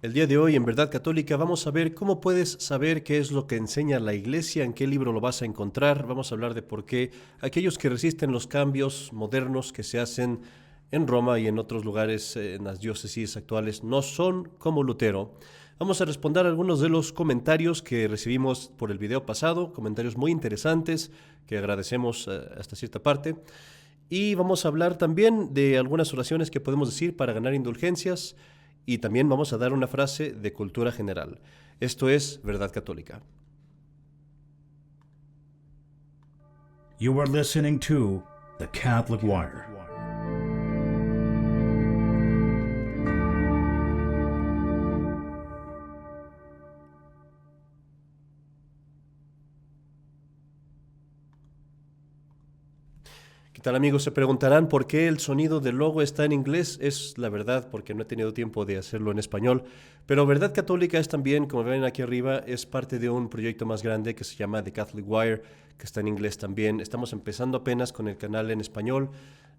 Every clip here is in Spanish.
El día de hoy en Verdad Católica vamos a ver cómo puedes saber qué es lo que enseña la Iglesia, en qué libro lo vas a encontrar. Vamos a hablar de por qué aquellos que resisten los cambios modernos que se hacen en Roma y en otros lugares, en las diócesis actuales, no son como Lutero. Vamos a responder algunos de los comentarios que recibimos por el video pasado, comentarios muy interesantes que agradecemos hasta cierta parte. Y vamos a hablar también de algunas oraciones que podemos decir para ganar indulgencias. Y también vamos a dar una frase de cultura general. Esto es Verdad Católica. You are listening to The Catholic Wire. ¿Qué tal, amigos? Se preguntarán por qué el sonido del logo está en inglés. Es la verdad porque no he tenido tiempo de hacerlo en español. Pero Verdad Católica es también, como ven aquí arriba, es parte de un proyecto más grande que se llama The Catholic Wire, que está en inglés también. Estamos empezando apenas con el canal en español.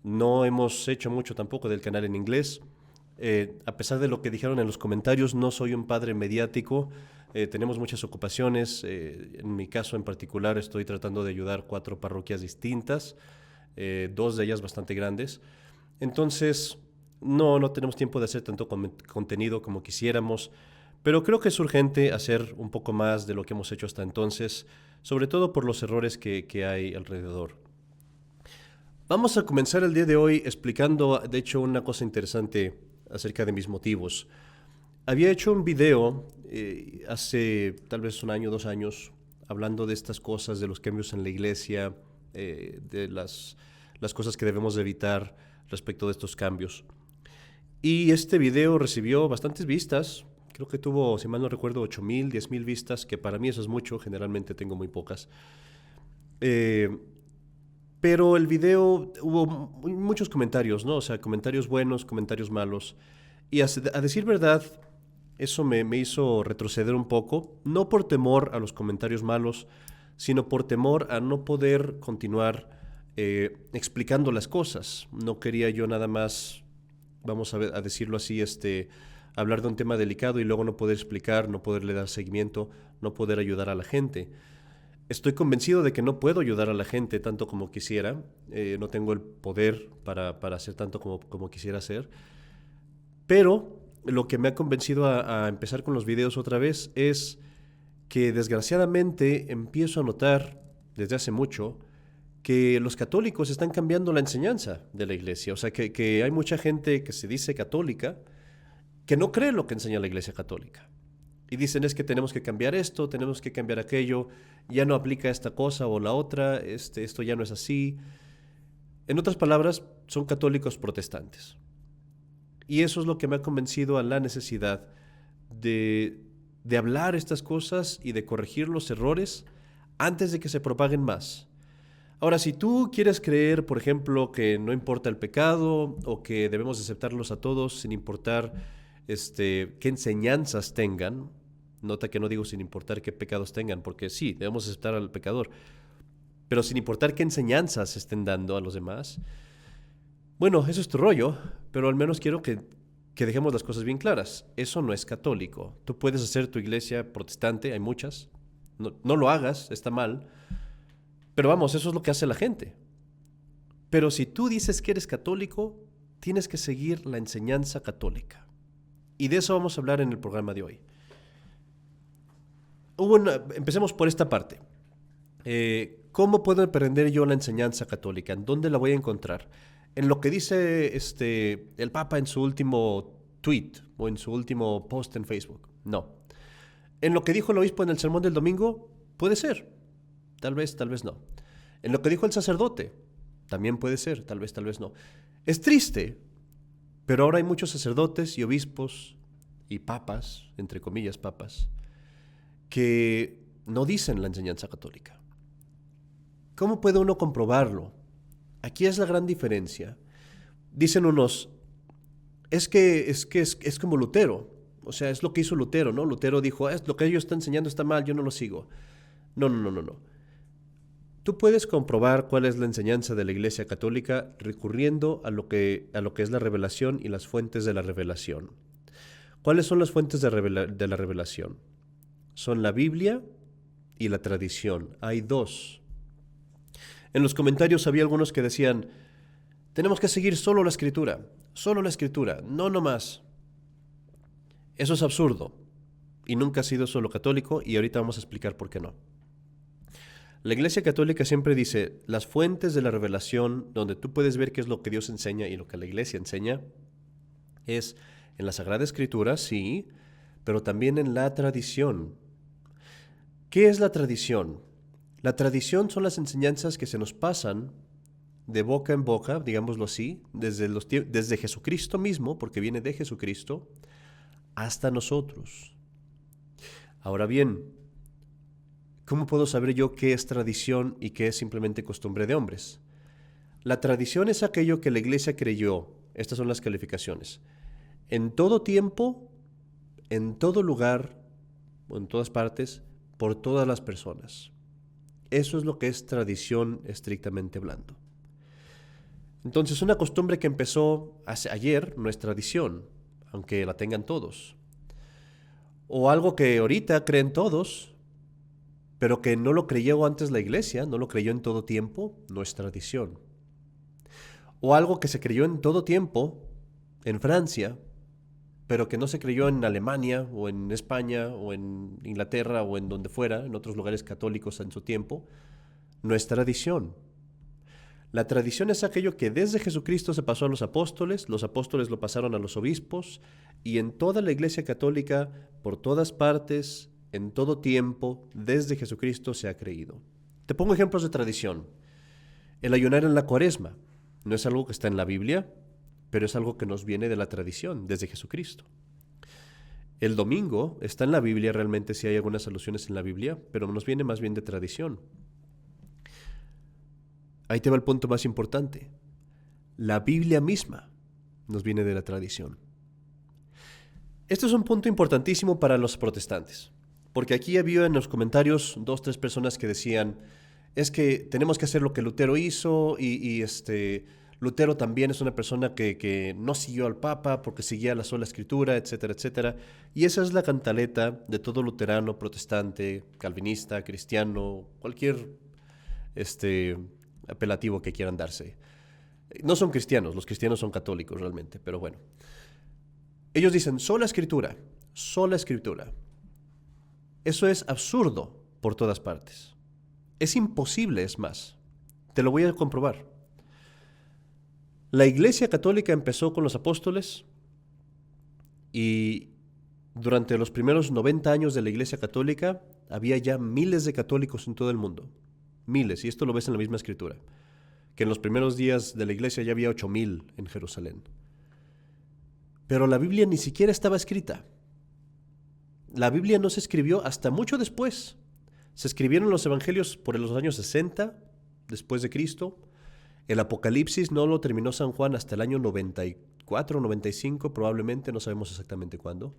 No hemos hecho mucho tampoco del canal en inglés. A pesar de lo que dijeron en los comentarios, no soy un padre mediático. Tenemos muchas ocupaciones. En mi caso en particular estoy tratando de ayudar 4 parroquias distintas. 2 de ellas bastante grandes. Entonces, no tenemos tiempo de hacer tanto contenido como quisiéramos, pero creo que es urgente hacer un poco más de lo que hemos hecho hasta entonces, sobre todo por los errores que hay alrededor. Vamos a comenzar el día de hoy explicando, de hecho, una cosa interesante acerca de mis motivos. Había hecho un video hace tal vez 1 año, 2 años, hablando de estas cosas, de los cambios en la iglesia, de las cosas que debemos de evitar respecto de estos cambios. Y este video recibió bastantes vistas. Creo que tuvo, si mal no recuerdo, 8,000, 10,000 vistas, que para mí eso es mucho, generalmente tengo muy pocas. Pero el video hubo muchos comentarios, ¿no? O sea, comentarios buenos, comentarios malos. Y a decir verdad, eso me hizo retroceder un poco, no por temor a los comentarios malos, sino por temor a no poder continuar explicando las cosas. No quería yo nada más, vamos a decirlo así, hablar de un tema delicado y luego no poder explicar, no poderle dar seguimiento, no poder ayudar a la gente. Estoy convencido de que no puedo ayudar a la gente tanto como quisiera. No tengo el poder para hacer tanto como quisiera hacer. Pero lo que me ha convencido a empezar con los videos otra vez es que desgraciadamente empiezo a notar desde hace mucho que los católicos están cambiando la enseñanza de la iglesia. O sea, que hay mucha gente que se dice católica que no cree lo que enseña la iglesia católica. Y dicen es que tenemos que cambiar esto, tenemos que cambiar aquello, ya no aplica esta cosa o la otra, esto ya no es así. En otras palabras, son católicos protestantes. Y eso es lo que me ha convencido a la necesidad de hablar estas cosas y de corregir los errores antes de que se propaguen más. Ahora, si tú quieres creer, por ejemplo, que no importa el pecado o que debemos aceptarlos a todos sin importar qué enseñanzas tengan, nota que no digo sin importar qué pecados tengan, porque sí, debemos aceptar al pecador, pero sin importar qué enseñanzas estén dando a los demás, bueno, eso es tu rollo, pero al menos quiero que dejemos las cosas bien claras. Eso no es católico. Tú puedes hacer tu iglesia protestante, hay muchas. No lo hagas, está mal. Pero vamos, eso es lo que hace la gente. Pero si tú dices que eres católico, tienes que seguir la enseñanza católica. Y de eso vamos a hablar en el programa de hoy. Empecemos por esta parte. ¿Cómo puedo aprender yo la enseñanza católica? ¿En dónde la voy a encontrar? En lo que dice el Papa en su último tweet o en su último post en Facebook. No. En lo que dijo el obispo en el sermón del domingo, puede ser. Tal vez no. En lo que dijo el sacerdote, también puede ser. Tal vez no. Es triste, pero ahora hay muchos sacerdotes y obispos y papas, entre comillas papas, que no dicen la enseñanza católica. ¿Cómo puede uno comprobarlo? Aquí es la gran diferencia. Dicen unos, es como Lutero. O sea, es lo que hizo Lutero, ¿no? Lutero dijo, lo que ellos están enseñando está mal, yo no lo sigo. No. Tú puedes comprobar cuál es la enseñanza de la Iglesia Católica recurriendo a lo que es la revelación y las fuentes de la revelación. ¿Cuáles son las fuentes de la revelación? Son la Biblia y la tradición. Hay dos. En los comentarios había algunos que decían, tenemos que seguir solo la Escritura, no más. Eso es absurdo y nunca ha sido solo católico y ahorita vamos a explicar por qué no. La Iglesia Católica siempre dice, las fuentes de la revelación, donde tú puedes ver qué es lo que Dios enseña y lo que la Iglesia enseña, es en la Sagrada Escritura, sí, pero también en la tradición. ¿Qué es la tradición? La tradición son las enseñanzas que se nos pasan de boca en boca, digámoslo así, desde Jesucristo mismo, porque viene de Jesucristo, hasta nosotros. Ahora bien, ¿cómo puedo saber yo qué es tradición y qué es simplemente costumbre de hombres? La tradición es aquello que la Iglesia creyó. Estas son las calificaciones. En todo tiempo, en todo lugar, o en todas partes, por todas las personas. Eso es lo que es tradición estrictamente hablando. Entonces, una costumbre que empezó ayer no es tradición, aunque la tengan todos. O algo que ahorita creen todos, pero que no lo creyó antes la Iglesia, no lo creyó en todo tiempo, no es tradición. O algo que se creyó en todo tiempo, en Francia, pero que no se creyó en Alemania, o en España, o en Inglaterra, o en donde fuera, en otros lugares católicos en su tiempo, no es tradición. La tradición es aquello que desde Jesucristo se pasó a los apóstoles lo pasaron a los obispos, y en toda la Iglesia Católica, por todas partes, en todo tiempo, desde Jesucristo se ha creído. Te pongo ejemplos de tradición. El ayunar en la Cuaresma no es algo que está en la Biblia, pero es algo que nos viene de la tradición, desde Jesucristo. El domingo está en la Biblia, realmente sí hay algunas alusiones en la Biblia, pero nos viene más bien de tradición. Ahí te va el punto más importante. La Biblia misma nos viene de la tradición. Esto es un punto importantísimo para los protestantes, porque aquí había en los comentarios 2-3 personas que decían, es que tenemos que hacer lo que Lutero hizo y Lutero también es una persona que no siguió al Papa porque seguía la sola Escritura, etcétera, etcétera. Y esa es la cantaleta de todo luterano, protestante, calvinista, cristiano, cualquier apelativo que quieran darse. No son cristianos, los cristianos son católicos realmente, pero bueno. Ellos dicen sola Escritura, sola Escritura. Eso es absurdo por todas partes. Es imposible, es más. Te lo voy a comprobar. La Iglesia Católica empezó con los apóstoles y durante los primeros 90 años de la Iglesia Católica había ya miles de católicos en todo el mundo. Miles, y esto lo ves en la misma Escritura, que en los primeros días de la Iglesia ya había 8,000 en Jerusalén. Pero la Biblia ni siquiera estaba escrita. La Biblia no se escribió hasta mucho después. Se escribieron los evangelios por los años 60 después de Cristo. El Apocalipsis no lo terminó San Juan hasta el año 94, 95, probablemente, no sabemos exactamente cuándo.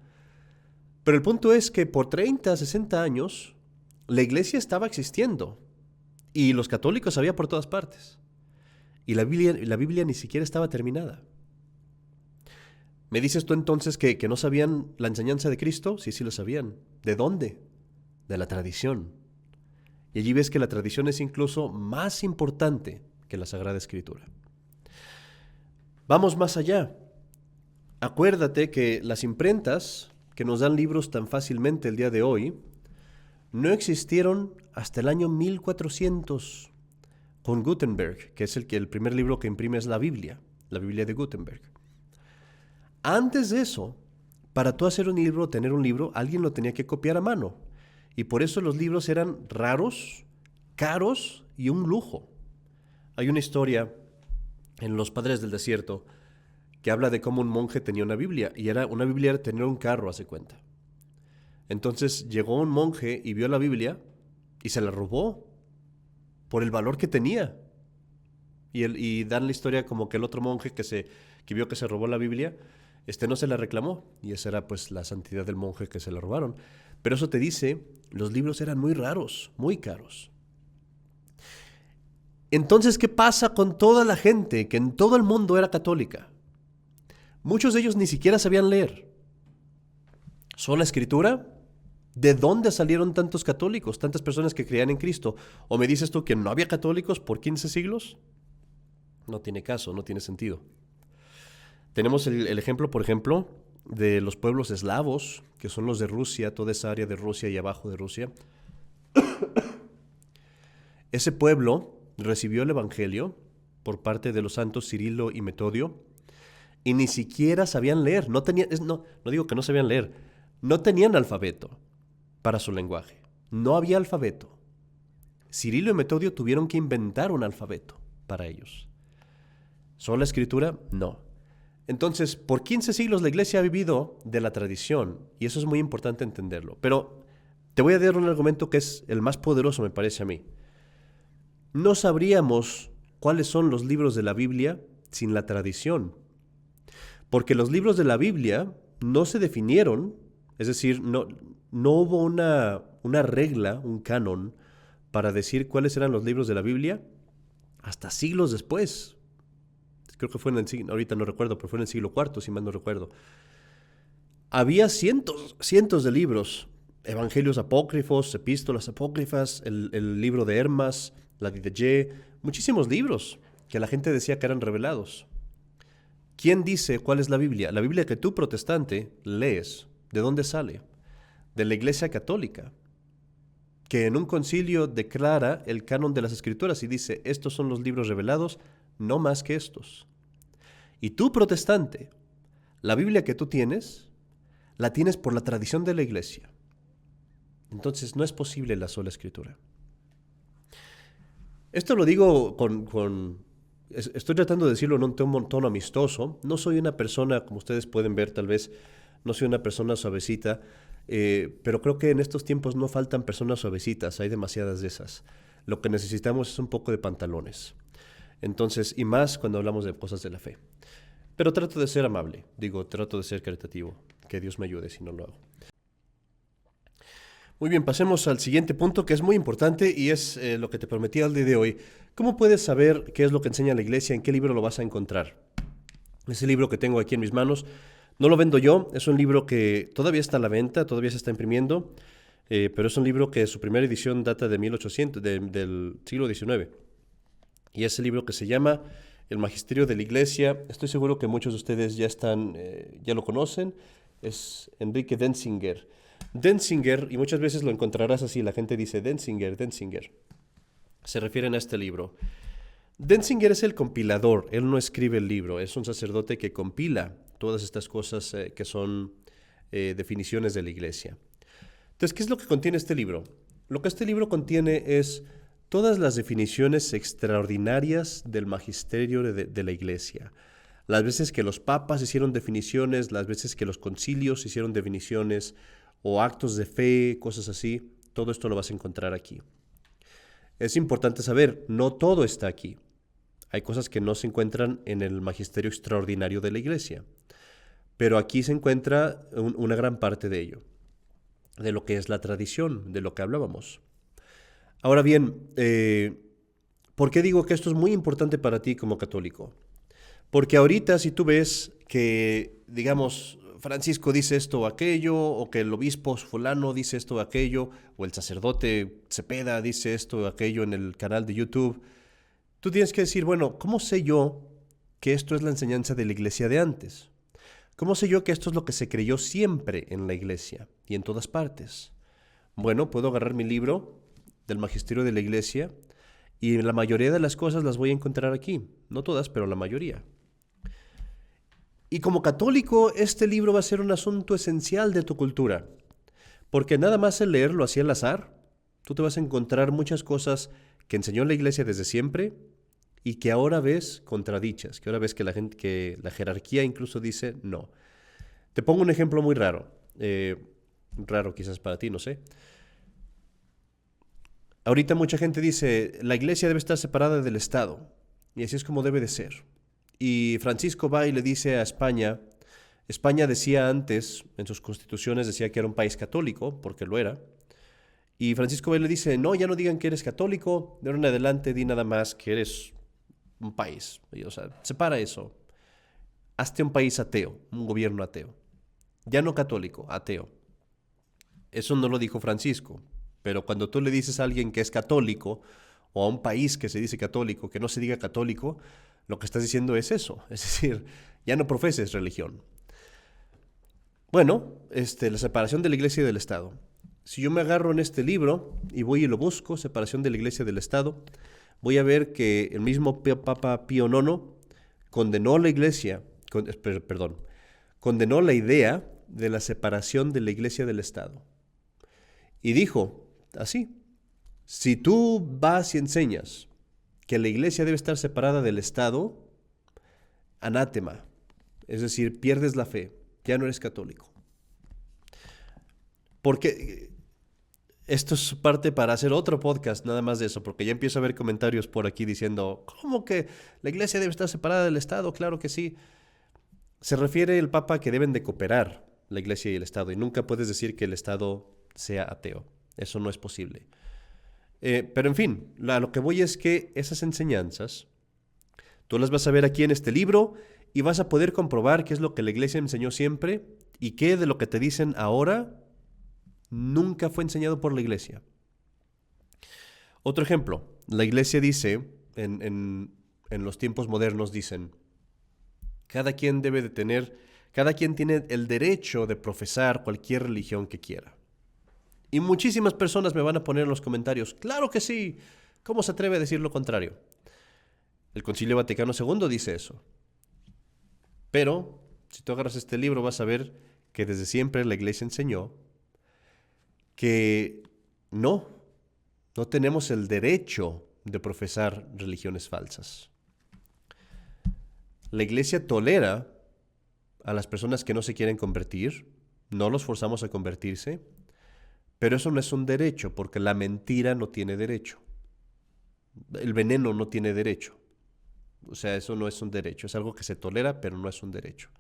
Pero el punto es que por 30, 60 años, la Iglesia estaba existiendo y los católicos había por todas partes. Y la Biblia ni siquiera estaba terminada. ¿Me dices tú entonces que no sabían la enseñanza de Cristo? Sí, sí lo sabían. ¿De dónde? De la tradición. Y allí ves que la tradición es incluso más importante que la Sagrada Escritura. Vamos más allá. Acuérdate que las imprentas que nos dan libros tan fácilmente el día de hoy no existieron hasta el año 1400 con Gutenberg, que es el primer libro que imprime es la Biblia de Gutenberg. Antes de eso, para tú hacer un libro, tener un libro, alguien lo tenía que copiar a mano. Y por eso los libros eran raros, caros y un lujo. Hay una historia en Los Padres del Desierto que habla de cómo un monje tenía una Biblia. Y una Biblia era tener un carro, hace cuenta. Entonces llegó un monje y vio la Biblia y se la robó por el valor que tenía. Y dan la historia como que el otro monje que vio que se robó la Biblia, no se la reclamó, y esa era pues la santidad del monje que se la robaron. Pero eso te dice, los libros eran muy raros, muy caros. Entonces, ¿qué pasa con toda la gente que en todo el mundo era católica? Muchos de ellos ni siquiera sabían leer. ¿Sola Escritura? ¿De dónde salieron tantos católicos, tantas personas que creían en Cristo? ¿O me dices tú que no había católicos por 15 siglos? No tiene caso, no tiene sentido. Tenemos el ejemplo, por ejemplo, de los pueblos eslavos, que son los de Rusia, toda esa área de Rusia y abajo de Rusia. Ese pueblo recibió el Evangelio por parte de los santos Cirilo y Metodio y ni siquiera sabían leer. No digo que no sabían leer, no tenían alfabeto para su lenguaje. No había alfabeto. Cirilo y Metodio tuvieron que inventar un alfabeto para ellos. ¿Sola Escritura? No. Entonces, por 15 siglos la iglesia ha vivido de la tradición, y eso es muy importante entenderlo. Pero te voy a dar un argumento que es el más poderoso, me parece a mí. No sabríamos cuáles son los libros de la Biblia sin la tradición, porque los libros de la Biblia no se definieron, es decir, no hubo una regla, un canon, para decir cuáles eran los libros de la Biblia hasta siglos después. Creo que fue en el siglo, ahorita no recuerdo, pero fue en el siglo IV, si mal no recuerdo. Había cientos de libros, evangelios apócrifos, epístolas apócrifas, el libro de Hermas, la Didache, muchísimos libros que la gente decía que eran revelados. ¿Quién dice cuál es la Biblia? La Biblia que tú, protestante, lees, ¿de dónde sale? De la Iglesia Católica, que en un concilio declara el canon de las Escrituras y dice, estos son los libros revelados, no más que estos. Y tú, protestante, la Biblia que tú tienes, la tienes por la tradición de la Iglesia. Entonces no es posible la sola Escritura. Esto lo digo estoy tratando de decirlo en un tono amistoso. No soy una persona, como ustedes pueden ver tal vez, no soy una persona suavecita, pero creo que en estos tiempos no faltan personas suavecitas, hay demasiadas de esas. Lo que necesitamos es un poco de pantalones. Entonces, y más cuando hablamos de cosas de la fe. Pero trato de ser amable, trato de ser caritativo. Que Dios me ayude si no lo hago. Muy bien, pasemos al siguiente punto que es muy importante y es lo que te prometí al día de hoy. ¿Cómo puedes saber qué es lo que enseña la iglesia? ¿En qué libro lo vas a encontrar? Ese libro que tengo aquí en mis manos no lo vendo yo, es un libro que todavía está a la venta, todavía se está imprimiendo, pero es un libro que su primera edición data de 1800, del siglo XIX. Y es el libro que se llama El Magisterio de la Iglesia. Estoy seguro que muchos de ustedes ya lo conocen. Es Enrique Denzinger. Denzinger, y muchas veces lo encontrarás así, la gente dice Denzinger. Se refieren a este libro. Denzinger es el compilador, él no escribe el libro, es un sacerdote que compila todas estas cosas que son definiciones de la Iglesia. Entonces, ¿qué es lo que contiene este libro? Lo que este libro contiene es todas las definiciones extraordinarias del magisterio de la Iglesia. Las veces que los papas hicieron definiciones, las veces que los concilios hicieron definiciones, o actos de fe, cosas así, todo esto lo vas a encontrar aquí. Es importante saber, no todo está aquí. Hay cosas que no se encuentran en el magisterio extraordinario de la Iglesia, pero aquí se encuentra una gran parte de ello, de lo que es la tradición, de lo que hablábamos. Ahora bien, ¿por qué digo que esto es muy importante para ti como católico? Porque ahorita si tú ves que, digamos, Francisco dice esto o aquello, o que el obispo fulano dice esto o aquello, o el sacerdote Cepeda dice esto o aquello en el canal de YouTube, tú tienes que decir, bueno, ¿cómo sé yo que esto es la enseñanza de la iglesia de antes? ¿Cómo sé yo que esto es lo que se creyó siempre en la iglesia y en todas partes? Bueno, puedo agarrar mi libro del Magisterio de la Iglesia y la mayoría de las cosas las voy a encontrar aquí. No todas, pero la mayoría. Y como católico, este libro va a ser un asunto esencial de tu cultura, porque nada más el leerlo así al azar, tú te vas a encontrar muchas cosas que enseñó la Iglesia desde siempre y que ahora ves contradichas, que ahora ves que la jerarquía incluso dice no. Te pongo un ejemplo muy raro, raro quizás para ti, no sé. Ahorita mucha gente dice, la Iglesia debe estar separada del Estado, y así es como debe de ser. Y Francisco va y le dice a España decía antes, en sus constituciones decía que era un país católico, porque lo era, y Francisco va y le dice, no, ya no digan que eres católico, de ahora en adelante di nada más que eres un país. O sea, separa eso. Hazte un país ateo, un gobierno ateo. Ya no católico, ateo. Eso no lo dijo Francisco, pero cuando tú le dices a alguien que es católico o a un país que se dice católico, que no se diga católico, lo que estás diciendo es eso, es decir, ya no profeses religión. Bueno, la separación de la Iglesia y del Estado. Si yo me agarro en este libro y voy y lo busco, separación de la Iglesia y del Estado, voy a ver que el mismo Papa Pío IX condenó la Iglesia, condenó la idea de la separación de la Iglesia del Estado. Y dijo así: si tú vas y enseñas que la Iglesia debe estar separada del Estado, anátema, es decir, pierdes la fe, ya no eres católico. Porque esto es parte para hacer otro podcast, nada más de eso, porque ya empiezo a ver comentarios por aquí diciendo, ¿cómo que la Iglesia debe estar separada del Estado? Claro que sí. Se refiere el Papa que deben de cooperar la Iglesia y el Estado, y nunca puedes decir que el Estado sea ateo. Eso no es posible. Pero en fin, a lo que voy es que esas enseñanzas, tú las vas a ver aquí en este libro y vas a poder comprobar qué es lo que la Iglesia enseñó siempre y qué de lo que te dicen ahora nunca fue enseñado por la Iglesia. Otro ejemplo, la Iglesia dice, en los tiempos modernos dicen, cada quien tiene el derecho de profesar cualquier religión que quiera. Y muchísimas personas me van a poner en los comentarios, claro que sí, ¿cómo se atreve a decir lo contrario? El Concilio Vaticano II dice eso. Pero, si tú agarras este libro vas a ver que desde siempre la Iglesia enseñó que no tenemos el derecho de profesar religiones falsas. La Iglesia tolera a las personas que no se quieren convertir, no los forzamos a convertirse, pero eso no es un derecho, porque la mentira no tiene derecho. El veneno no tiene derecho. O sea, eso no es un derecho, es algo que se tolera, pero no es un derecho.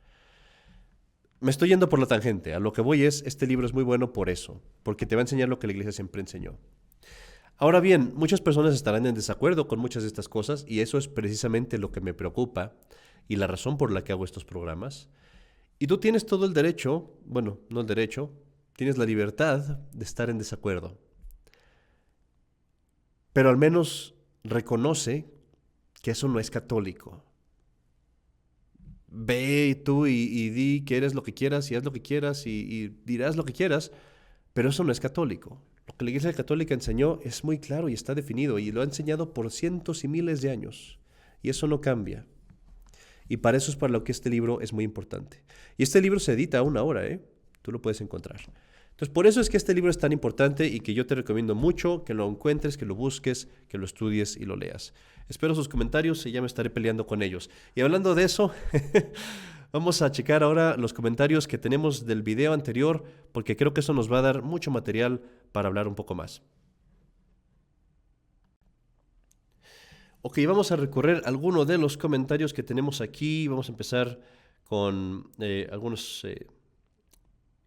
Me estoy yendo por la tangente, a lo que voy es, este libro es muy bueno por eso, porque te va a enseñar lo que la Iglesia siempre enseñó. Ahora bien, muchas personas estarán en desacuerdo con muchas de estas cosas, y eso es precisamente lo que me preocupa, y la razón por la que hago estos programas. Y tú tienes todo el derecho, bueno, no el derecho, tienes la libertad de estar en desacuerdo. Pero al menos reconoce que eso no es católico. Ve tú y di que eres lo que quieras y haz lo que quieras y dirás lo que quieras, pero eso no es católico. Lo que la Iglesia Católica enseñó es muy claro y está definido y lo ha enseñado por cientos y miles de años. Y eso no cambia. Y para eso es para lo que este libro es muy importante. Y este libro se edita aún ahora, ¿eh? Tú lo puedes encontrar. Entonces, por eso es que este libro es tan importante y que yo te recomiendo mucho que lo encuentres, que lo busques, que lo estudies y lo leas. Espero sus comentarios y ya me estaré peleando con ellos. Y hablando de eso, vamos a checar ahora los comentarios que tenemos del video anterior, porque creo que eso nos va a dar mucho material para hablar un poco más. Ok, vamos a recorrer algunos de los comentarios que tenemos aquí. Vamos a empezar con algunos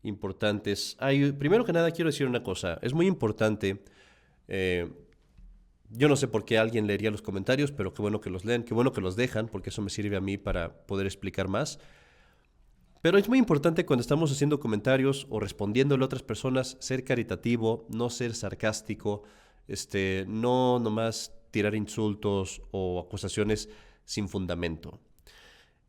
importantes. Primero que nada quiero decir una cosa. Es muy importante. Yo no sé por qué alguien leería los comentarios, pero qué bueno que los leen, qué bueno que los dejan, porque eso me sirve a mí para poder explicar más. Pero es muy importante cuando estamos haciendo comentarios o respondiéndole a otras personas, ser caritativo, no ser sarcástico, no nomás tirar insultos o acusaciones sin fundamento.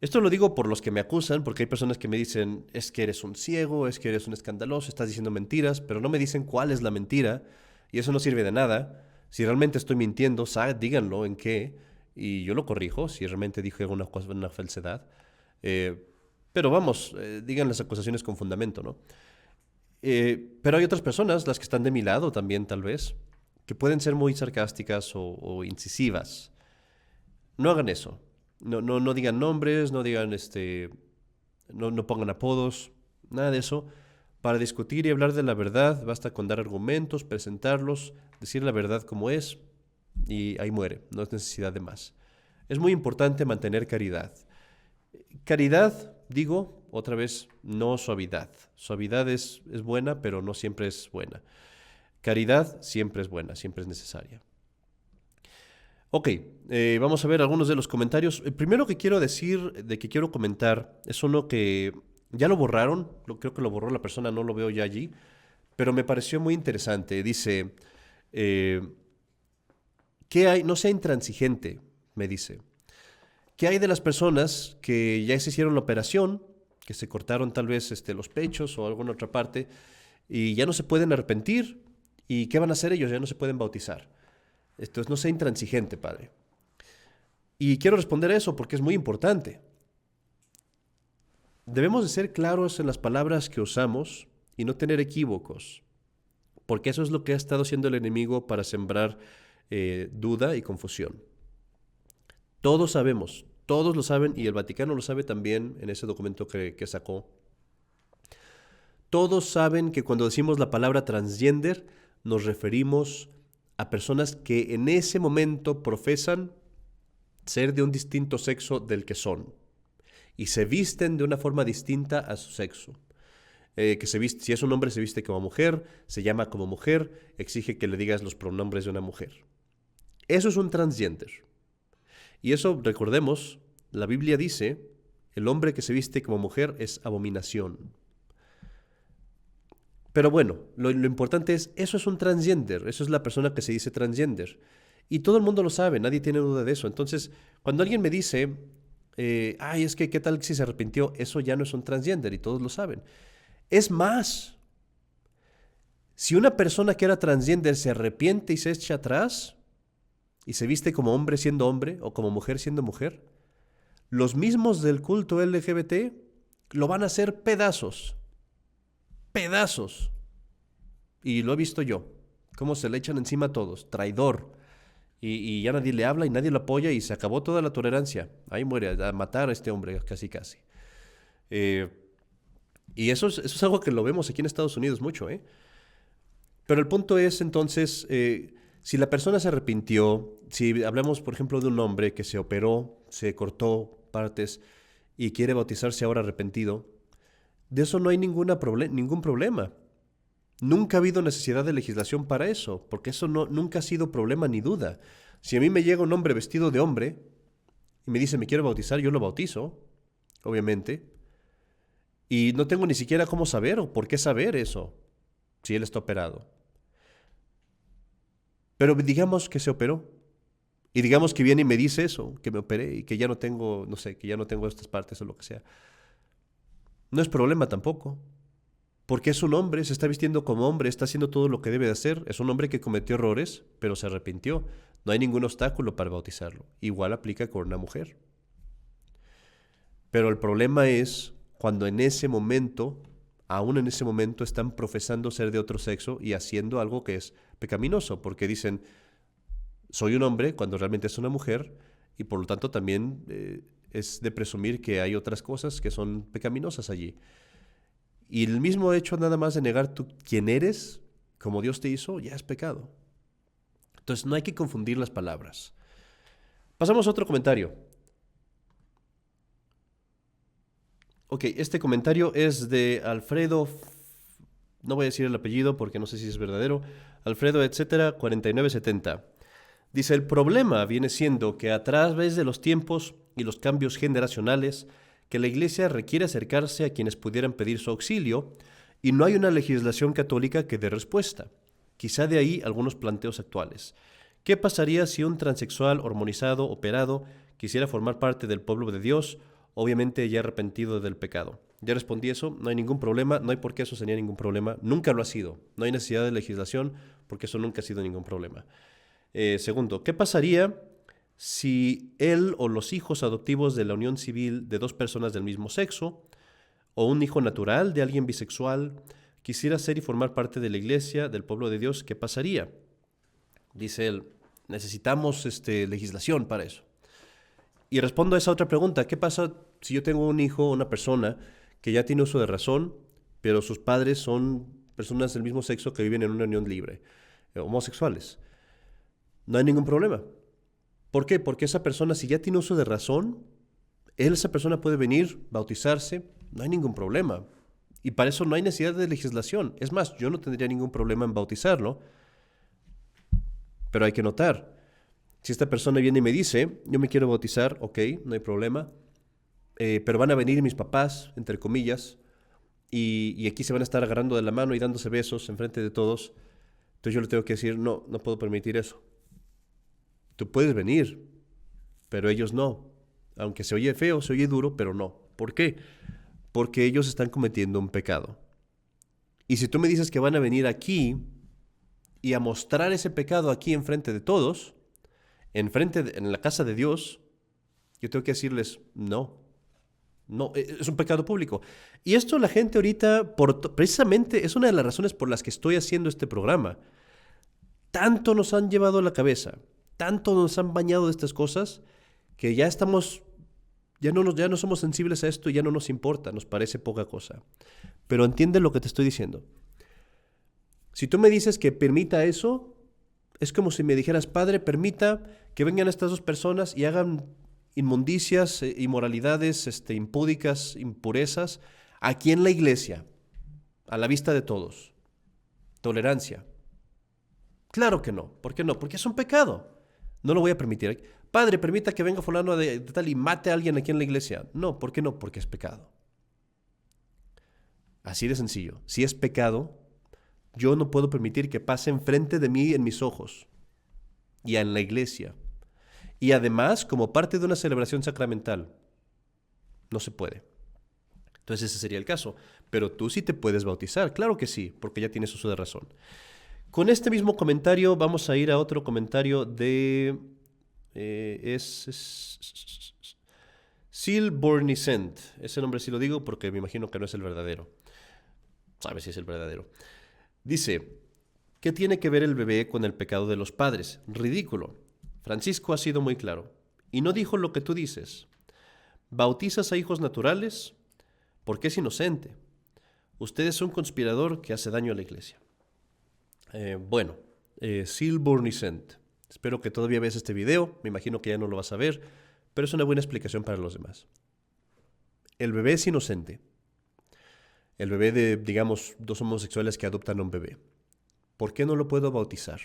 Esto lo digo por los que me acusan, porque hay personas que me dicen, es que eres un ciego, es que eres un escandaloso, estás diciendo mentiras, pero no me dicen cuál es la mentira, y eso no sirve de nada. Si realmente estoy mintiendo, díganlo en qué, y yo lo corrijo, si realmente dije una falsedad. Pero vamos, digan las acusaciones con fundamento, ¿no? Pero hay otras personas, las que están de mi lado también tal vez, que pueden ser muy sarcásticas o incisivas. No hagan eso. No digan nombres, no digan no pongan apodos, nada de eso. Para discutir y hablar de la verdad basta con dar argumentos, presentarlos, decir la verdad como es y ahí muere, no es necesidad de más. Es muy importante mantener caridad. Caridad, digo, otra vez, no suavidad. Suavidad es buena, pero no siempre es buena. Caridad siempre es buena, siempre es necesaria. Ok, vamos a ver algunos de los comentarios. El primero que quiero decir, de que quiero comentar, es uno que ya lo borraron, creo que lo borró la persona, no lo veo ya allí, pero me pareció muy interesante. Dice, ¿qué hay? No sea intransigente, me dice. ¿Qué hay de las personas que ya se hicieron la operación, que se cortaron tal vez los pechos o alguna otra parte, y ya no se pueden arrepentir? ¿Y qué van a hacer ellos? Ya no se pueden bautizar. Entonces, no sea intransigente, padre. Y quiero responder a eso porque es muy importante. Debemos de ser claros en las palabras que usamos y no tener equívocos, porque eso es lo que ha estado haciendo el enemigo para sembrar duda y confusión. Todos sabemos, todos lo saben, y el Vaticano lo sabe también en ese documento que sacó. Todos saben que cuando decimos la palabra transgender, nos referimos a personas que en ese momento profesan ser de un distinto sexo del que son y se visten de una forma distinta a su sexo. Si es un hombre se viste como mujer, se llama como mujer, exige que le digas los pronombres de una mujer. Eso es un transgender. Y eso, recordemos, la Biblia dice, el hombre que se viste como mujer es abominación. Pero bueno, lo importante es, eso es un transgender, eso es la persona que se dice transgender. Y todo el mundo lo sabe, nadie tiene duda de eso. Entonces, cuando alguien me dice, es que qué tal si se arrepintió, eso ya no es un transgender y todos lo saben. Es más, si una persona que era transgender se arrepiente y se echa atrás y se viste como hombre siendo hombre o como mujer siendo mujer, los mismos del culto LGBT lo van a hacer pedazos. Pedazos. Y lo he visto yo, cómo se le echan encima a todos, traidor. Y ya nadie le habla y nadie lo apoya y se acabó toda la tolerancia. Ahí muere, a matar a este hombre casi casi. Y eso es algo que lo vemos aquí en Estados Unidos mucho, ¿eh? Pero el punto es entonces, si la persona se arrepintió, si hablamos por ejemplo de un hombre que se operó, se cortó partes y quiere bautizarse ahora arrepentido, de eso no hay ningún problema. Nunca ha habido necesidad de legislación para eso, porque eso nunca ha sido problema ni duda. Si a mí me llega un hombre vestido de hombre y me dice me quiero bautizar, yo lo bautizo, obviamente. Y no tengo ni siquiera cómo saber o por qué saber eso, si él está operado. Pero digamos que se operó. Y digamos que viene y me dice eso, que me operé y que ya no tengo, no sé, que ya no tengo estas partes o lo que sea. No es problema tampoco. Porque es un hombre, se está vistiendo como hombre, está haciendo todo lo que debe de hacer. Es un hombre que cometió errores, pero se arrepintió. No hay ningún obstáculo para bautizarlo. Igual aplica con una mujer. Pero el problema es cuando en ese momento, aún en ese momento, están profesando ser de otro sexo y haciendo algo que es pecaminoso, porque dicen, soy un hombre cuando realmente es una mujer, y por lo tanto también es de presumir que hay otras cosas que son pecaminosas allí. Y el mismo hecho nada más de negar tú quién eres, como Dios te hizo, ya es pecado. Entonces no hay que confundir las palabras. Pasamos a otro comentario. Ok, este comentario es de Alfredo, no voy a decir el apellido porque no sé si es verdadero, Alfredo, etcétera, 4970. Dice, el problema viene siendo que a través de los tiempos y los cambios generacionales, que la Iglesia requiere acercarse a quienes pudieran pedir su auxilio y no hay una legislación católica que dé respuesta. Quizá de ahí algunos planteos actuales. ¿Qué pasaría si un transexual hormonizado, operado, quisiera formar parte del pueblo de Dios, obviamente ya arrepentido del pecado? Ya respondí eso, no hay ningún problema, no hay por qué eso sería ningún problema, nunca lo ha sido. No hay necesidad de legislación porque eso nunca ha sido ningún problema. Segundo, ¿qué pasaría si él o los hijos adoptivos de la unión civil de dos personas del mismo sexo o un hijo natural de alguien bisexual quisiera ser y formar parte de la iglesia, del pueblo de Dios? ¿Qué pasaría? Dice él, necesitamos legislación para eso. Y respondo a esa otra pregunta, ¿qué pasa si yo tengo un hijo, una persona que ya tiene uso de razón, pero sus padres son personas del mismo sexo que viven en una unión libre, homosexuales? No hay ningún problema. ¿Por qué? Porque esa persona, si ya tiene uso de razón, esa persona puede venir, bautizarse, no hay ningún problema. Y para eso no hay necesidad de legislación. Es más, yo no tendría ningún problema en bautizarlo, pero hay que notar, si esta persona viene y me dice, yo me quiero bautizar, ok, no hay problema, pero van a venir mis papás, entre comillas, y aquí se van a estar agarrando de la mano y dándose besos enfrente de todos, entonces yo le tengo que decir, no, no puedo permitir eso. Tú puedes venir, pero ellos no. Aunque se oye feo, se oye duro, pero no. ¿Por qué? Porque ellos están cometiendo un pecado. Y si tú me dices que van a venir aquí y a mostrar ese pecado aquí enfrente de todos, en la casa de Dios, yo tengo que decirles, no, no, es un pecado público. Y esto la gente ahorita, precisamente, es una de las razones por las que estoy haciendo este programa. Tanto nos han llevado a la cabeza, tanto nos han bañado de estas cosas, que ya no somos sensibles a esto y ya no nos importa, nos parece poca cosa. Pero entiende lo que te estoy diciendo. Si tú me dices que permita eso, es como si me dijeras, Padre, permita que vengan estas dos personas y hagan inmundicias, inmoralidades, impúdicas, impurezas, aquí en la iglesia, a la vista de todos. Tolerancia. Claro que no. ¿Por qué no? Porque es un pecado. No lo voy a permitir. Padre, permita que venga fulano de tal y mate a alguien aquí en la iglesia. No, ¿por qué no? Porque es pecado. Así de sencillo. Si es pecado, yo no puedo permitir que pase enfrente de mí en mis ojos y en la iglesia. Y además, como parte de una celebración sacramental, no se puede. Entonces ese sería el caso. Pero tú sí te puedes bautizar. Claro que sí, porque ya tienes uso de razón. Con este mismo comentario vamos a ir a otro comentario de... Silbornicent. Ese nombre sí lo digo porque me imagino que no es el verdadero. Sabe si es el verdadero. Dice, ¿qué tiene que ver el bebé con el pecado de los padres? Ridículo. Francisco ha sido muy claro. Y no dijo lo que tú dices. ¿Bautizas a hijos naturales? Porque es inocente. Usted es un conspirador que hace daño a la iglesia. Silbornicent. Espero que todavía veas este video. Me imagino que ya no lo vas a ver, pero es una buena explicación para los demás. El bebé es inocente. El bebé de, digamos, dos homosexuales que adoptan a un bebé. ¿Por qué no lo puedo bautizar?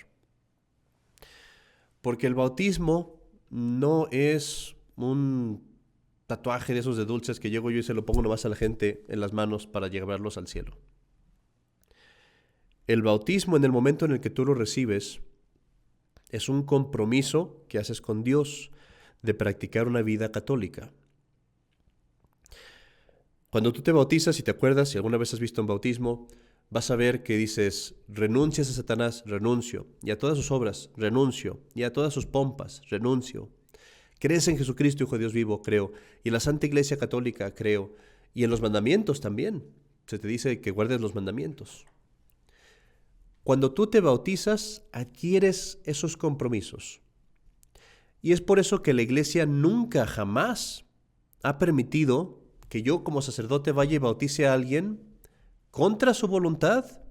Porque el bautismo no es un tatuaje de esos de dulces que llego yo y se lo pongo nomás a la gente en las manos para llevarlos al cielo. El bautismo, en el momento en el que tú lo recibes, es un compromiso que haces con Dios de practicar una vida católica. Cuando tú te bautizas, si te acuerdas, si alguna vez has visto un bautismo, vas a ver que dices, renuncias a Satanás, renuncio, y a todas sus obras, renuncio, y a todas sus pompas, renuncio. Crees en Jesucristo, Hijo de Dios vivo, creo, y en la Santa Iglesia Católica, creo, y en los mandamientos también. Se te dice que guardes los mandamientos. Cuando tú te bautizas, adquieres esos compromisos. Y es por eso que la Iglesia nunca, jamás ha permitido que yo como sacerdote vaya y bautice a alguien contra su voluntad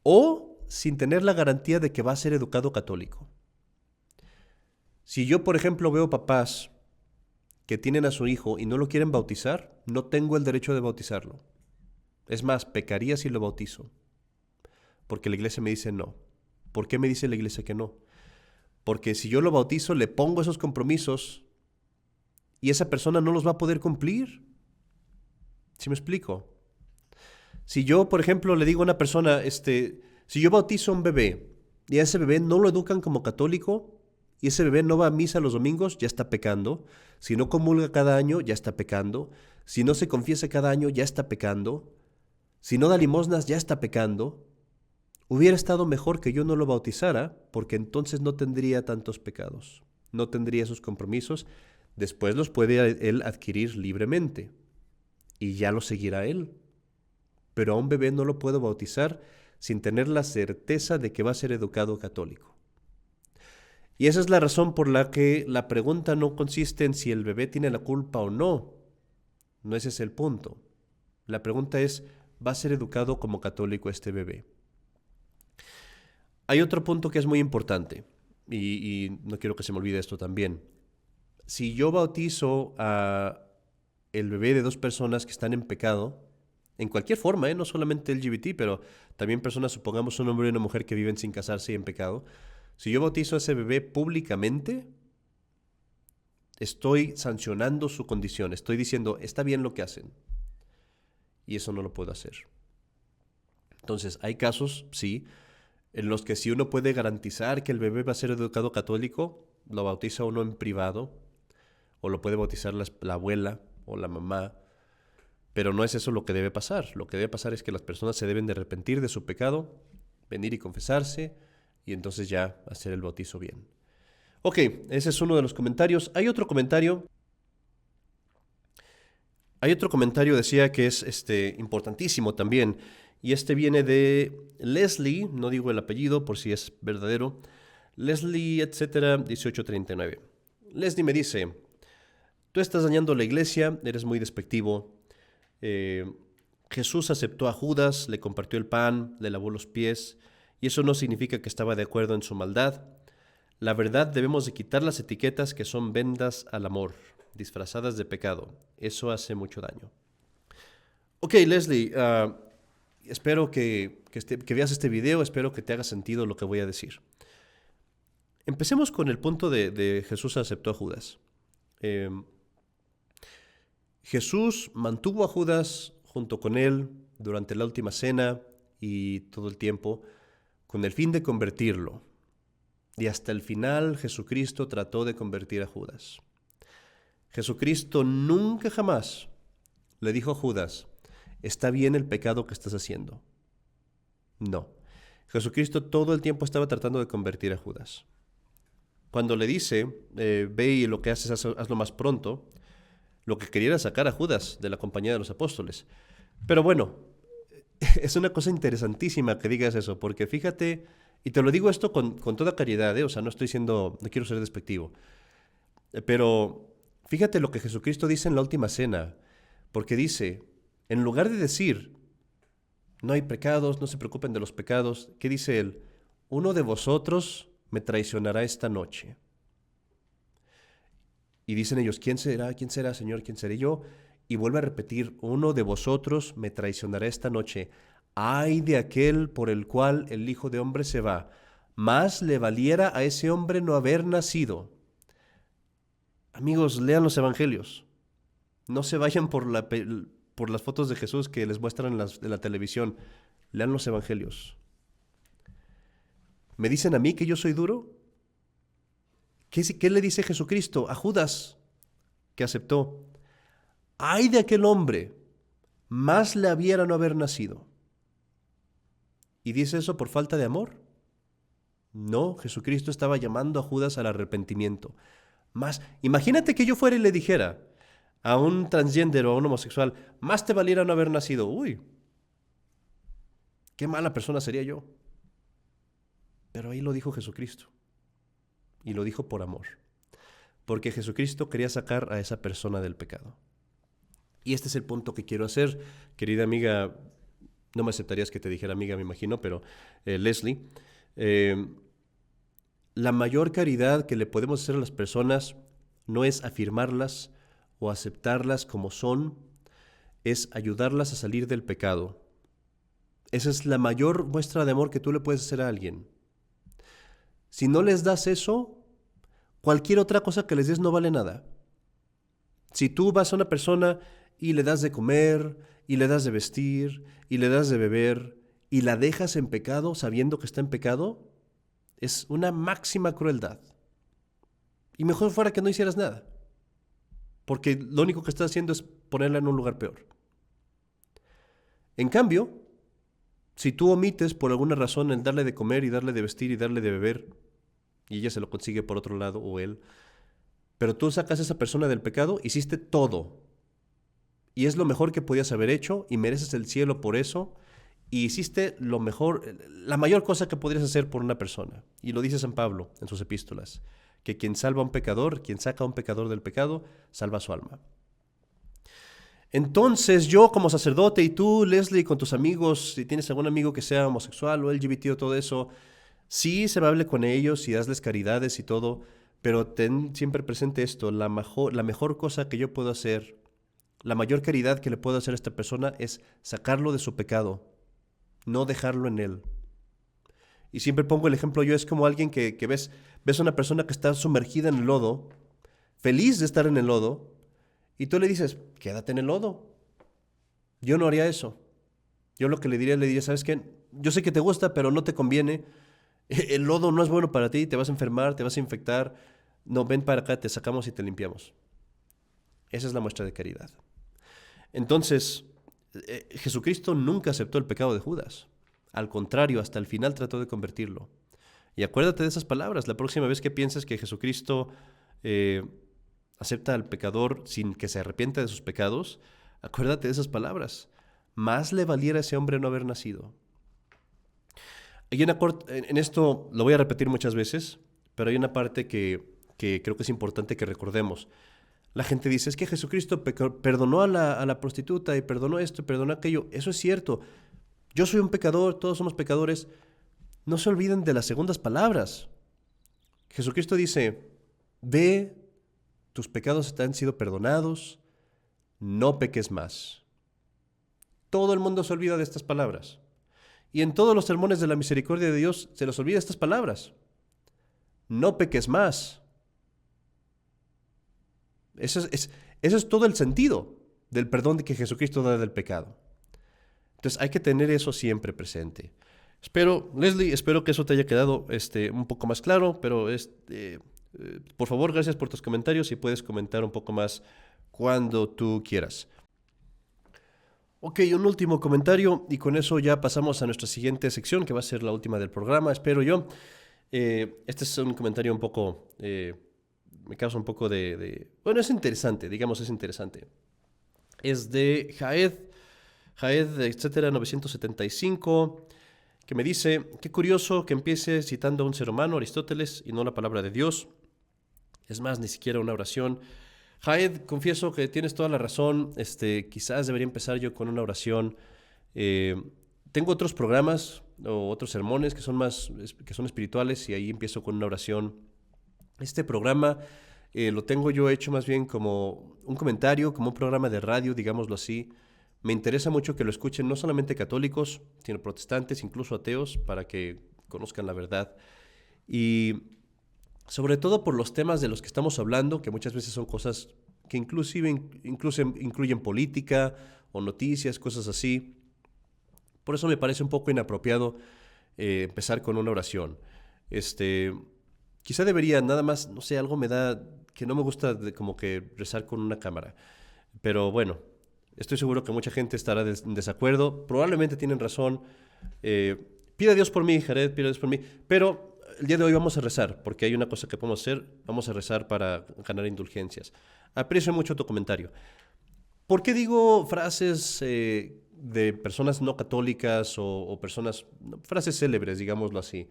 o sin tener la garantía de que va a ser educado católico. Si yo, por ejemplo, veo papás que tienen a su hijo y no lo quieren bautizar, no tengo el derecho de bautizarlo. Es más, pecaría si lo bautizo. Porque la iglesia me dice no. ¿Por qué me dice la iglesia que no? Porque si yo lo bautizo, le pongo esos compromisos y esa persona no los va a poder cumplir. ¿Sí me explico? Si yo, por ejemplo, le digo a una persona, si yo bautizo a un bebé y a ese bebé no lo educan como católico y ese bebé no va a misa los domingos, ya está pecando. Si no comulga cada año, ya está pecando. Si no se confiesa cada año, ya está pecando. Si no da limosnas, ya está pecando. Hubiera estado mejor que yo no lo bautizara, porque entonces no tendría tantos pecados, no tendría esos compromisos. Después los puede él adquirir libremente y ya lo seguirá él. Pero a un bebé no lo puedo bautizar sin tener la certeza de que va a ser educado católico. Y esa es la razón por la que la pregunta no consiste en si el bebé tiene la culpa o no. No ese es el punto. La pregunta es, ¿va a ser educado como católico este bebé? Hay otro punto que es muy importante, y no quiero que se me olvide esto también. Si yo bautizo a el bebé de dos personas que están en pecado, en cualquier forma, no solamente LGBT, pero también personas, supongamos un hombre y una mujer que viven sin casarse y en pecado, si yo bautizo a ese bebé públicamente, estoy sancionando su condición, estoy diciendo, está bien lo que hacen. y eso no lo puedo hacer. Entonces, hay casos, sí, en los que si uno puede garantizar que el bebé va a ser educado católico, lo bautiza uno en privado, o lo puede bautizar la abuela o la mamá, pero no es eso lo que debe pasar. Lo que debe pasar es que las personas se deben de arrepentir de su pecado, venir y confesarse, y entonces ya hacer el bautizo bien. Ok, ese es uno de los comentarios. Hay otro comentario, decía que es importantísimo también, y este viene de Leslie, no digo el apellido por si es verdadero, Leslie, etcétera, 1839. Leslie me dice: tú estás dañando la iglesia, eres muy despectivo. Jesús aceptó a Judas, le compartió el pan, le lavó los pies, y eso no significa que estaba de acuerdo en su maldad. La verdad, debemos de quitar las etiquetas que son vendas al amor, disfrazadas de pecado. Eso hace mucho daño. Ok, Leslie, espero que veas este video, espero que te haga sentido lo que voy a decir. Empecemos con el punto de Jesús aceptó a Judas. Jesús mantuvo a Judas junto con él durante la última cena y todo el tiempo con el fin de convertirlo. Y hasta el final Jesucristo trató de convertir a Judas. Jesucristo nunca jamás le dijo a Judas: está bien el pecado que estás haciendo. No. Jesucristo todo el tiempo estaba tratando de convertir a Judas. Cuando le dice, ve y lo que haces hazlo más pronto, lo que quería era sacar a Judas de la compañía de los apóstoles. Pero bueno, es una cosa interesantísima que digas eso, porque fíjate, y te lo digo esto con toda caridad, o sea, no quiero ser despectivo, pero fíjate lo que Jesucristo dice en la última cena, porque dice, en lugar de decir, no hay pecados, no se preocupen de los pecados, ¿qué dice él? Uno de vosotros me traicionará esta noche. Y dicen ellos, ¿quién será? ¿Quién será, Señor? ¿Quién seré yo? Y vuelve a repetir, uno de vosotros me traicionará esta noche. Ay de aquel por el cual el Hijo de Hombre se va. Más le valiera a ese hombre no haber nacido. Amigos, lean los evangelios. No se vayan por las fotos de Jesús que les muestran en la televisión. Lean los evangelios. ¿Me dicen a mí que yo soy duro? ¿Qué le dice Jesucristo a Judas que aceptó? ¡Ay de aquel hombre! Más le habiera no haber nacido. ¿Y dice eso por falta de amor? No, Jesucristo estaba llamando a Judas al arrepentimiento. Más, imagínate que yo fuera y le dijera a un transgénero o a un homosexual, más te valiera no haber nacido. Uy, qué mala persona sería yo. Pero ahí lo dijo Jesucristo. Y lo dijo por amor. Porque Jesucristo quería sacar a esa persona del pecado. Y este es el punto que quiero hacer. Querida amiga, no me aceptarías que te dijera amiga, me imagino, pero Leslie, la mayor caridad que le podemos hacer a las personas no es afirmarlas o aceptarlas como son, es ayudarlas a salir del pecado. Esa es la mayor muestra de amor que tú le puedes hacer a alguien. Si no les das eso, cualquier otra cosa que les des no vale nada. Si tú vas a una persona y le das de comer, y le das de vestir, y le das de beber, y la dejas en pecado sabiendo que está en pecado, es una máxima crueldad. Y mejor fuera que no hicieras nada, porque lo único que estás haciendo es ponerla en un lugar peor. En cambio, si tú omites por alguna razón el darle de comer y darle de vestir y darle de beber, y ella se lo consigue por otro lado o él, pero tú sacas a esa persona del pecado, hiciste todo. Y es lo mejor que podías haber hecho y mereces el cielo por eso. Y hiciste lo mejor, la mayor cosa que podrías hacer por una persona. Y lo dice San Pablo en sus epístolas, que quien salva a un pecador, quien saca a un pecador del pecado, salva su alma. Entonces yo como sacerdote y tú, Leslie, con tus amigos, si tienes algún amigo que sea homosexual o LGBT o todo eso, sí se hable con ellos y hazles caridades y todo, pero ten siempre presente esto, la mejor cosa que yo puedo hacer, la mayor caridad que le puedo hacer a esta persona es sacarlo de su pecado, no dejarlo en él. Y siempre pongo el ejemplo, yo es como alguien que ves a una persona que está sumergida en el lodo, feliz de estar en el lodo, y tú le dices, quédate en el lodo. Yo no haría eso. Yo lo que le diría, ¿sabes qué? Yo sé que te gusta, pero no te conviene. El lodo no es bueno para ti, te vas a enfermar, te vas a infectar. No, ven para acá, te sacamos y te limpiamos. Esa es la muestra de caridad. Entonces, Jesucristo nunca aceptó el pecado de Judas. Al contrario, hasta el final trató de convertirlo. Y acuérdate de esas palabras. La próxima vez que pienses que Jesucristo acepta al pecador sin que se arrepienta de sus pecados, acuérdate de esas palabras. Más le valiera a ese hombre no haber nacido. En esto lo voy a repetir muchas veces, pero hay una parte que creo que es importante que recordemos. La gente dice, es que Jesucristo perdonó a la prostituta y perdonó esto y perdonó aquello. Eso es cierto. Yo soy un pecador, todos somos pecadores. No se olviden de las segundas palabras. Jesucristo dice, ve, tus pecados te han sido perdonados, no peques más. Todo el mundo se olvida de estas palabras. Y en todos los sermones de la misericordia de Dios se les olvida estas palabras. No peques más. Eso es todo el sentido del perdón que Jesucristo da del pecado. Entonces hay que tener eso siempre presente. Leslie, espero que eso te haya quedado un poco más claro, pero por favor, gracias por tus comentarios y puedes comentar un poco más cuando tú quieras. Ok, un último comentario y con eso ya pasamos a nuestra siguiente sección, que va a ser la última del programa, espero yo. Este es un comentario un poco, me causa un poco bueno, es interesante, digamos, es interesante. Es de Jaed, etcétera, 975, que me dice, qué curioso que empiece citando a un ser humano, Aristóteles, y no la palabra de Dios. Es más, ni siquiera una oración. Jaed, confieso que tienes toda la razón. Quizás debería empezar yo con una oración. Tengo otros programas o otros sermones que son espirituales y ahí empiezo con una oración. Este programa lo tengo yo hecho más bien como un comentario, como un programa de radio, digámoslo así. Me interesa mucho que lo escuchen no solamente católicos, sino protestantes, incluso ateos, para que conozcan la verdad. Y sobre todo por los temas de los que estamos hablando, que muchas veces son cosas que incluso incluyen política o noticias, cosas así. Por eso me parece un poco inapropiado empezar con una oración. Quizá debería, nada más, no sé, algo me da que no me gusta como que rezar con una cámara. Pero bueno, estoy seguro que mucha gente estará en desacuerdo. Probablemente tienen razón. Pida a Dios por mí, Jared, pida a Dios por mí. Pero el día de hoy vamos a rezar, porque hay una cosa que podemos hacer. Vamos a rezar para ganar indulgencias. Aprecio mucho tu comentario. ¿Por qué digo frases de personas no católicas o frases célebres, digámoslo así?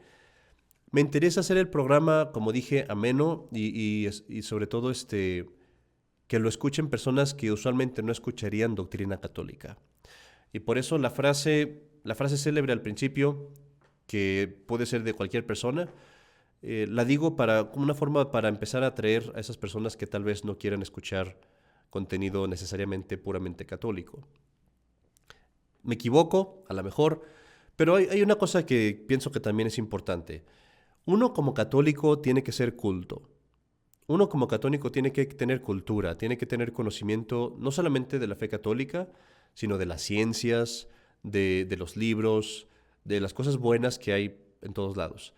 Me interesa hacer el programa, como dije, ameno y sobre todo que lo escuchen personas que usualmente no escucharían doctrina católica. Y por eso la frase célebre al principio, que puede ser de cualquier persona, la digo como una forma para empezar a atraer a esas personas que tal vez no quieran escuchar contenido necesariamente puramente católico. Me equivoco, a lo mejor, pero hay una cosa que pienso que también es importante. Uno como católico tiene que ser culto. Uno como católico tiene que tener cultura, tiene que tener conocimiento no solamente de la fe católica, sino de las ciencias, de los libros, de las cosas buenas que hay en todos lados.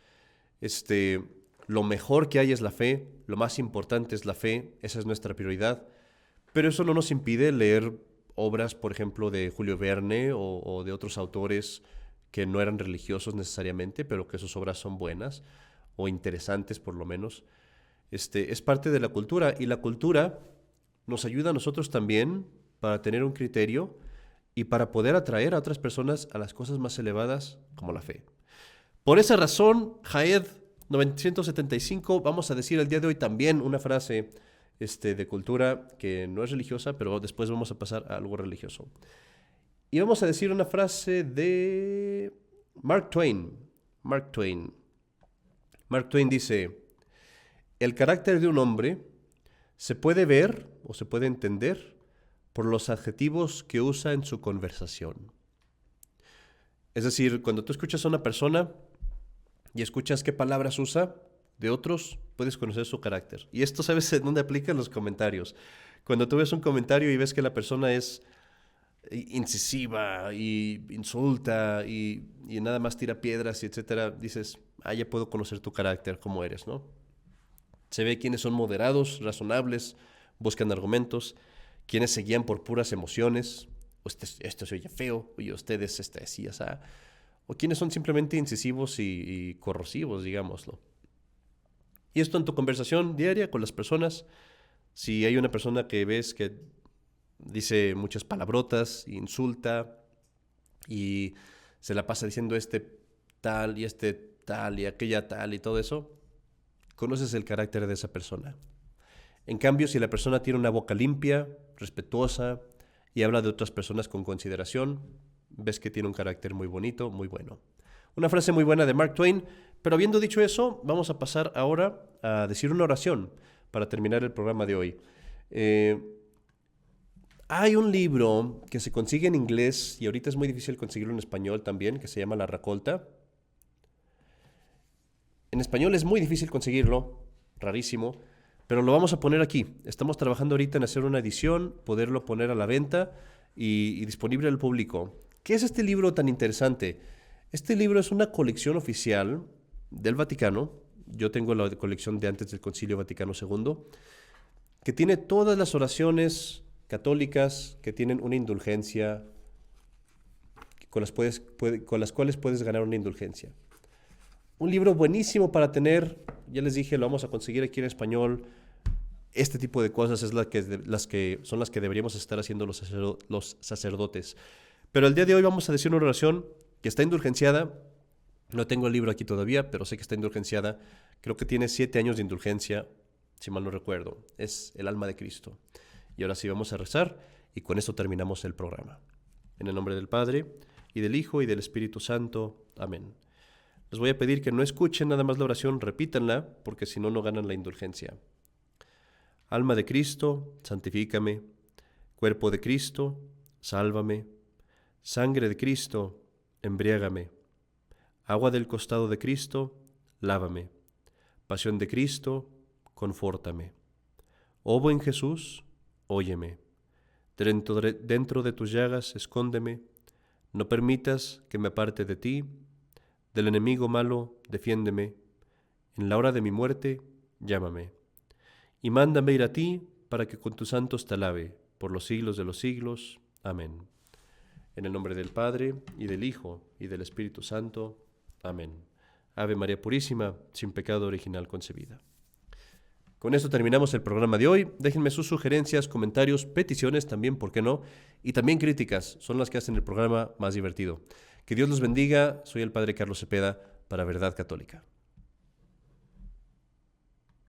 Lo mejor que hay es la fe, lo más importante es la fe, esa es nuestra prioridad, pero eso no nos impide leer obras, por ejemplo, de Julio Verne o de otros autores que no eran religiosos necesariamente, pero que sus obras son buenas o interesantes por lo menos. Es parte de la cultura y la cultura nos ayuda a nosotros también para tener un criterio y para poder atraer a otras personas a las cosas más elevadas como la fe. Por esa razón, Jaed 975, vamos a decir el día de hoy también una frase de cultura que no es religiosa, pero después vamos a pasar a algo religioso. Y vamos a decir una frase de Mark Twain. Mark Twain dice, el carácter de un hombre se puede ver o se puede entender por los adjetivos que usa en su conversación. Es decir, cuando tú escuchas a una persona y escuchas qué palabras usa de otros, puedes conocer su carácter. Y esto, ¿sabes en dónde aplica? En los comentarios. Cuando tú ves un comentario y ves que la persona es incisiva y insulta y nada más tira piedras y etcétera, dices, ya puedo conocer tu carácter, cómo eres, ¿no? Se ve quiénes son moderados, razonables, buscan argumentos, quienes se guían por puras emociones, o esto se oye feo, oye, ustedes así, o quienes son simplemente incisivos y corrosivos, digámoslo. Y esto en tu conversación diaria con las personas, si hay una persona que ves que dice muchas palabrotas, insulta y se la pasa diciendo tal y tal y aquella tal y todo eso, conoces el carácter de esa persona. En cambio, si la persona tiene una boca limpia, respetuosa y habla de otras personas con consideración, ves que tiene un carácter muy bonito, muy bueno. Una frase muy buena de Mark Twain, pero habiendo dicho eso, vamos a pasar ahora a decir una oración para terminar el programa de hoy. Hay un libro que se consigue en inglés y ahorita es muy difícil conseguirlo en español también, que se llama La Racolta. En español es muy difícil conseguirlo, rarísimo, pero lo vamos a poner aquí. Estamos trabajando ahorita en hacer una edición, poderlo poner a la venta y disponible al público. ¿Qué es este libro tan interesante? Este libro es una colección oficial del Vaticano. Yo tengo la colección de antes del Concilio Vaticano II, que tiene todas las oraciones católicas que tienen una indulgencia, con las cuales puedes ganar una indulgencia. Un libro buenísimo para tener, ya les dije, lo vamos a conseguir aquí en español. Este tipo de cosas es las que deberíamos estar haciendo los sacerdotes. Pero el día de hoy vamos a decir una oración que está indulgenciada. No tengo el libro aquí todavía, pero sé que está indulgenciada. Creo que tiene 7 años de indulgencia, si mal no recuerdo. Es el alma de Cristo. Y ahora sí vamos a rezar y con esto terminamos el programa. En el nombre del Padre, y del Hijo, y del Espíritu Santo. Amén. Les voy a pedir que no escuchen nada más la oración, repítanla, porque si no, no ganan la indulgencia. Alma de Cristo, santifícame. Cuerpo de Cristo, sálvame. Sangre de Cristo, embriágame. Agua del costado de Cristo, lávame. Pasión de Cristo, confórtame. Oh buen Jesús, óyeme. Dentro de tus llagas, escóndeme. No permitas que me aparte de ti. Del enemigo malo, defiéndeme. En la hora de mi muerte, llámame. Y mándame ir a ti, para que con tus santos te alabe, por los siglos de los siglos. Amén. En el nombre del Padre, y del Hijo, y del Espíritu Santo. Amén. Ave María Purísima, sin pecado original concebida. Con esto terminamos el programa de hoy. Déjenme sus sugerencias, comentarios, peticiones también, ¿por qué no? Y también críticas, son las que hacen el programa más divertido. Que Dios los bendiga. Soy el Padre Carlos Cepeda para Verdad Católica.